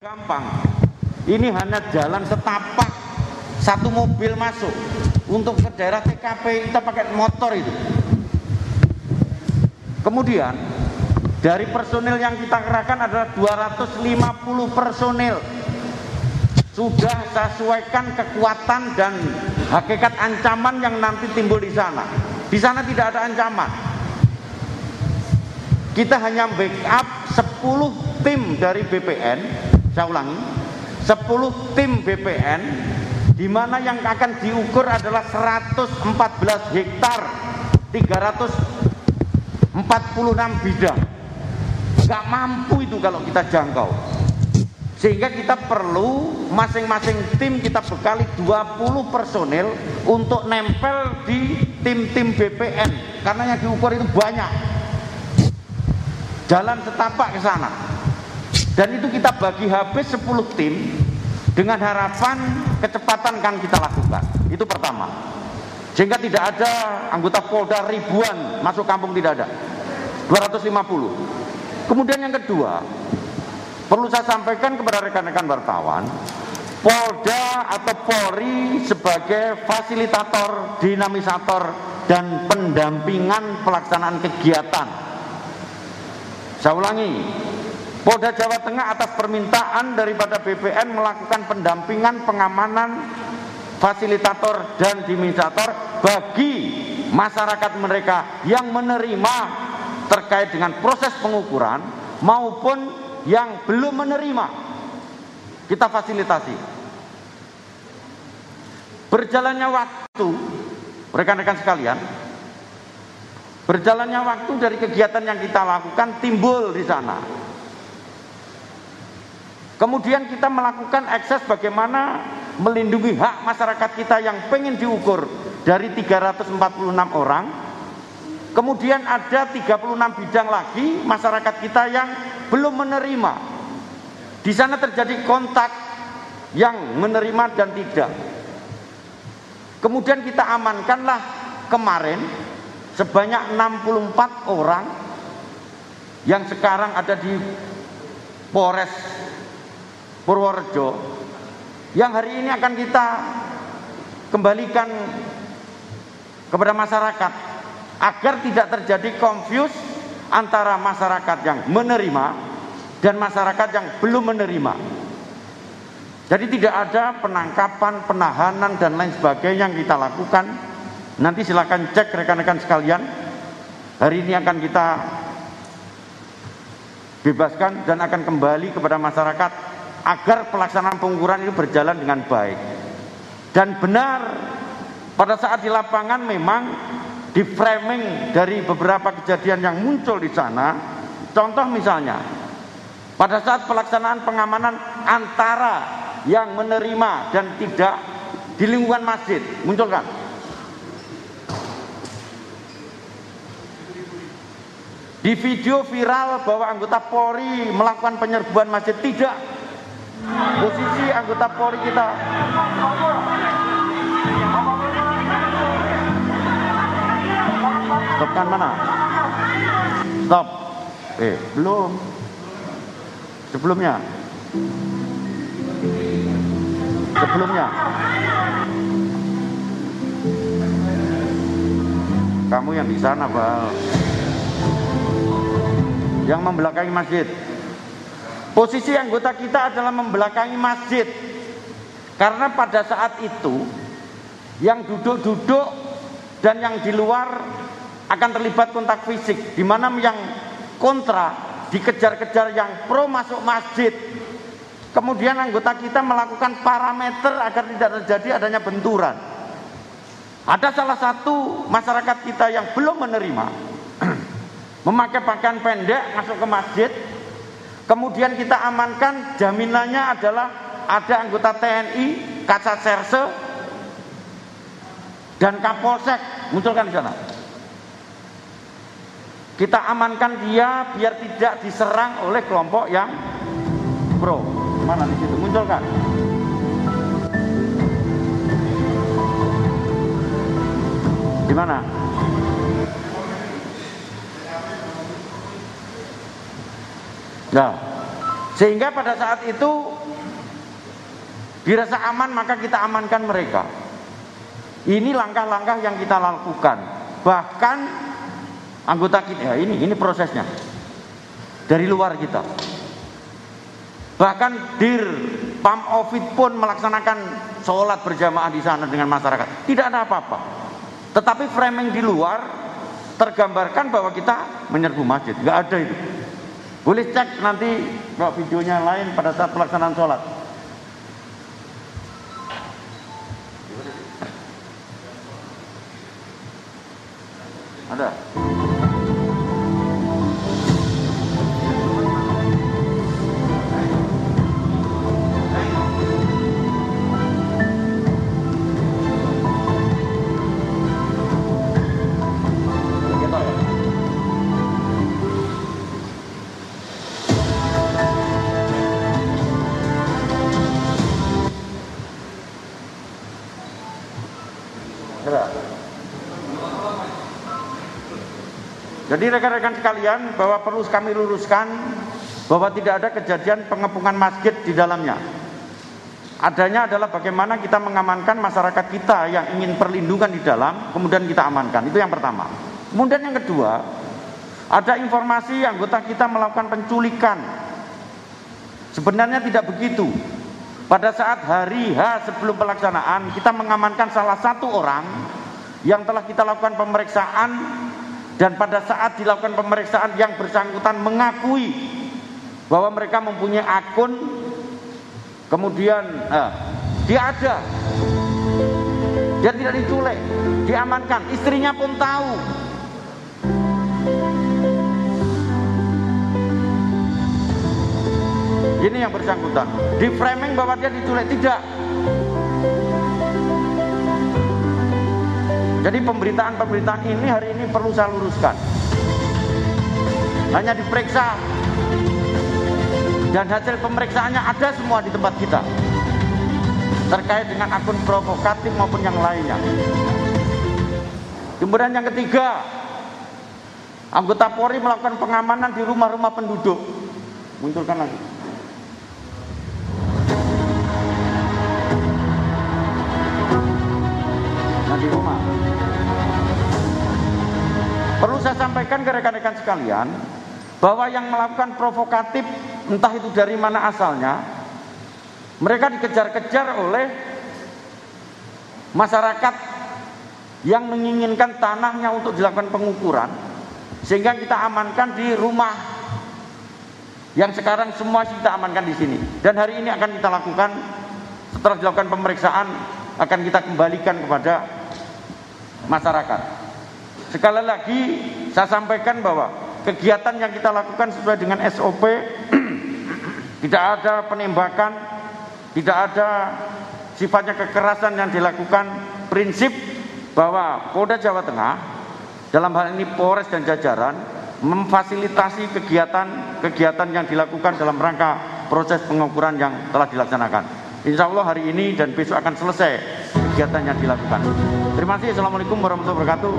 Gampang. Ini hanya jalan setapak, satu mobil masuk. Untuk ke daerah TKP kita pakai motor itu. Kemudian dari personil yang kita kerahkan adalah 250 personil. Sudah sesuaikan kekuatan dan hakikat ancaman yang nanti timbul di sana. Di sana tidak ada ancaman. Kita hanya backup 10 tim dari BPN. Saya ulangi, 10 tim BPN, di mana yang akan diukur adalah 114 hektar, 346 bidang. Gak mampu itu kalau kita jangkau. Sehingga kita perlu masing-masing tim kita bekali 20 personil untuk nempel di tim-tim BPN, karena yang diukur itu banyak. Jalan setapak ke sana. Dan itu kita bagi habis 10 tim dengan harapan kecepatan kan kita lakukan. Itu pertama. Sehingga tidak ada anggota Polda ribuan masuk kampung, tidak ada. 250. Kemudian yang kedua, perlu saya sampaikan kepada rekan-rekan wartawan, Polda atau Polri sebagai fasilitator, dinamisator dan pendampingan pelaksanaan kegiatan. Saya ulangi, Polda Jawa Tengah atas permintaan daripada BPN melakukan pendampingan, pengamanan, fasilitator dan dinamisator bagi masyarakat mereka yang menerima terkait dengan proses pengukuran maupun yang belum menerima. Kita fasilitasi. Berjalannya waktu, rekan-rekan sekalian, berjalannya waktu dari kegiatan yang kita lakukan timbul di sana. Kemudian kita melakukan akses bagaimana melindungi hak masyarakat kita yang pengen diukur dari 346 orang. Kemudian ada 36 bidang lagi masyarakat kita yang belum menerima. Di sana terjadi kontak yang menerima dan tidak. Kemudian kita amankanlah kemarin sebanyak 64 orang yang sekarang ada di Polres Purworejo, yang hari ini akan kita kembalikan kepada masyarakat agar tidak terjadi confuse antara masyarakat yang menerima dan masyarakat yang belum menerima. Jadi tidak ada penangkapan, penahanan dan lain sebagainya yang kita lakukan. Nanti silakan cek rekan-rekan sekalian. Hari ini akan kita bebaskan dan akan kembali kepada masyarakat agar pelaksanaan pengukuran ini berjalan dengan baik. Dan benar, pada saat di lapangan memang di framing dari beberapa kejadian yang muncul di sana. Contoh misalnya, pada saat pelaksanaan pengamanan antara yang menerima dan tidak di lingkungan masjid, muncul kan? Di video viral bahwa anggota Polri melakukan penyerbuan masjid, tidak. Posisi anggota Polri kita stopkan mana? Stop. Belum. Sebelumnya. Kamu yang di sana, Bal. Yang membelakangi masjid. Posisi anggota kita adalah membelakangi masjid. Karena pada saat itu yang duduk-duduk dan yang di luar akan terlibat kontak fisik, di mana yang kontra dikejar-kejar yang pro masuk masjid. Kemudian anggota kita melakukan parameter agar tidak terjadi adanya benturan. Ada salah satu masyarakat kita yang belum menerima memakai pakaian pendek masuk ke masjid. Kemudian kita amankan, jaminannya adalah ada anggota TNI, Kasat Serse dan Kapolsek, munculkan di sana. Kita amankan dia biar tidak diserang oleh kelompok yang pro. Mana di situ? Munculkan. Di mana? Nah, Sehingga pada saat itu dirasa aman, maka kita amankan mereka. Ini langkah-langkah yang kita lakukan. Bahkan anggota kita, ini prosesnya dari luar kita. Bahkan Dir Pam-Ovid pun melaksanakan sholat berjamaah di sana dengan masyarakat. Tidak ada apa-apa. Tetapi framing di luar tergambarkan bahwa kita menyerbu masjid. Nggak ada itu. Boleh cek nanti kalau videonya lain pada saat pelaksanaan sholat. Ada. Jadi rekan-rekan sekalian, bahwa perlu kami luruskan bahwa tidak ada kejadian pengepungan masjid di dalamnya. Adanya adalah bagaimana kita mengamankan masyarakat kita yang ingin perlindungan di dalam, kemudian kita amankan. Itu yang pertama. Kemudian yang kedua, ada informasi anggota kita melakukan penculikan. Sebenarnya tidak begitu. Pada saat hari H sebelum pelaksanaan, kita mengamankan salah satu orang yang telah kita lakukan pemeriksaan. Dan pada saat dilakukan pemeriksaan, yang bersangkutan mengakui bahwa mereka mempunyai akun. Kemudian dia ada, dia tidak diculik, diamankan, istrinya pun tahu. Ini yang bersangkutan, di framing bahwa dia diculik, tidak. Jadi pemberitaan-pemberitaan ini hari ini perlu saya luruskan. Hanya diperiksa dan hasil pemeriksaannya ada semua di tempat kita, terkait dengan akun provokatif maupun yang lainnya. Kemudian yang ketiga, anggota Polri melakukan pengamanan di rumah-rumah penduduk. Munculkan lagi. Nah, di rumah. Perlu saya sampaikan ke rekan-rekan sekalian bahwa yang melakukan provokatif, entah itu dari mana asalnya, mereka dikejar-kejar oleh masyarakat yang menginginkan tanahnya untuk dilakukan pengukuran, sehingga kita amankan di rumah yang sekarang semua kita amankan di sini. Dan hari ini akan kita lakukan, setelah dilakukan pemeriksaan, akan kita kembalikan kepada masyarakat. Sekali lagi saya sampaikan bahwa kegiatan yang kita lakukan sesuai dengan SOP. Tidak ada penembakan, tidak ada sifatnya kekerasan yang dilakukan. Prinsip bahwa Polda Jawa Tengah, dalam hal ini Polres dan jajaran, memfasilitasi kegiatan yang dilakukan dalam rangka proses pengukuran yang telah dilaksanakan. Insya Allah hari ini dan besok akan selesai kegiatan yang dilakukan. Terima kasih. Assalamualaikum warahmatullahi wabarakatuh.